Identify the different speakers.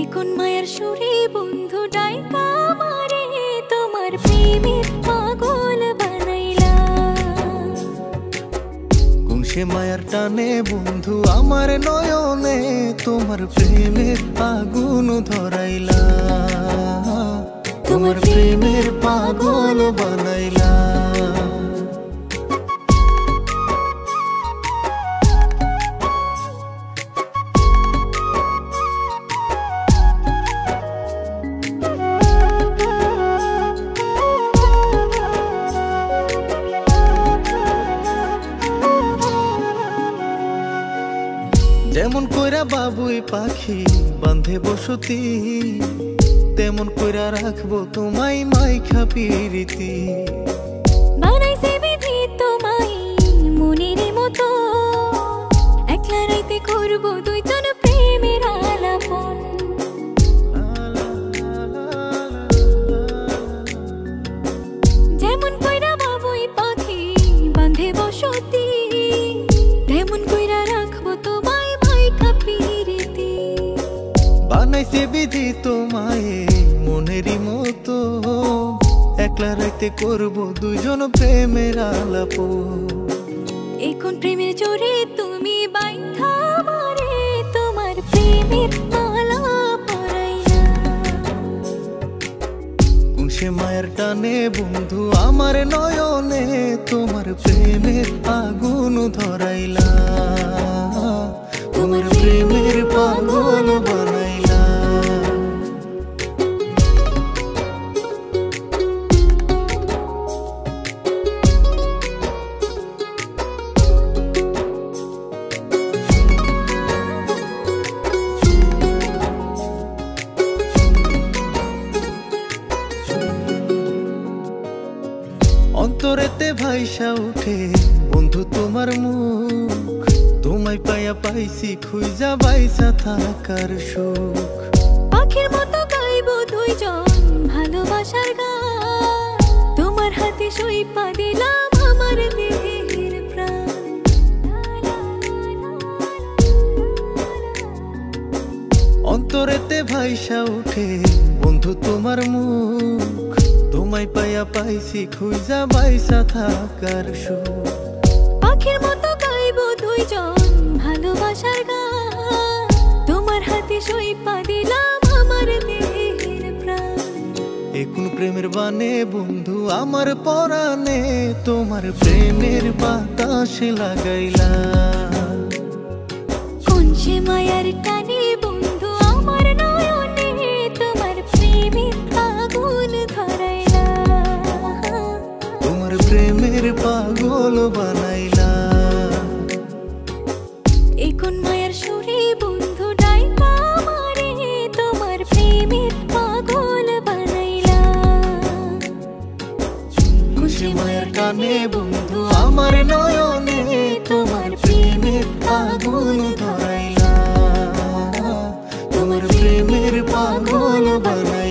Speaker 1: এখন মায়ার সুরে বন্ধু ডাইকা মারে তোমার প্রেমের পাগল বানাইলা।
Speaker 2: কোন সে মায়ার টানে বন্ধু আমার নয়নে তোমার প্রেমের আগুন ধরাইলা, তোমার প্রেমের পাগল বানাইলা। যেমন কইরা বাবুই পাখি বাঁধে বসতি, তেমন কইরা রাখবো তোমায় মাইখা পিরিতি।
Speaker 1: বানাইছে বিধি তোমায় মনের মতো, একলা রাইতে করবো দুইজন প্রেমের আলাপন। যেমন কইরা বাবুই পাখি বাঁধে বসতি, তেমন কইরা রাখবো তোমায় মাইখা পিরিতি।
Speaker 2: বানাইছে বিধি তোমায় মনেরই মতো, একলা রাইতে করবো দুইজন প্রেমের আলাপ।
Speaker 1: এখন প্রেমের জোরে তুমি বাইন্ধা মারে তোমার প্রেমের মালা পরাইলা।
Speaker 2: কোন সে মায়ের টানে বন্ধু আমার নয়নে তোমার প্রেমের আগুন ধরাইলা, তোমার প্রেমের পাগল বানাইলা। অন্তরেতে ভাইসা উঠে বন্ধু তোমার মুখ, তোমায় পাইয়া পাইছি খুঁজা বাইসা থাকার সুখ।
Speaker 1: পাখির মতো গাইবো দুইজন ভালোবাসার গান, তোমার হাতে সইপা দিলাম আমার দেহের প্রাণ।
Speaker 2: অন্তরেতে ভাইসা উঠে বন্ধু তোমার মুখ, তোমায় পাইয়া পাইছি খুঁজা বাইসা থাকার সুখ।
Speaker 1: পাখির মতো গাইবো দুইজন ভালোবাসার গান, তোমার হাতে সইপা দিলাম আমার দেহের প্রাণ।
Speaker 2: এখন প্রেমের বানে বন্ধু আমার পরাণে তোমার প্রেমের বাতাস লাগাইলা।
Speaker 1: কোন সে মায়ার টানে বন্ধু আমার নয়নে তোমার প্রেমের আগুন ধরাইলা,
Speaker 2: তোমার প্রেমের পাগল বানাইলা।
Speaker 1: এখন মায়ার সুরে বন্ধু ডাইকা মারে তোমার প্রেমের পাগল বানাইলা।
Speaker 2: কোন সে মায়ার টানে বন্ধু আমার নয়নে তোমার প্রেমের আগুন ধরাইলা, তোমার প্রেমের পাগল বানাইলা।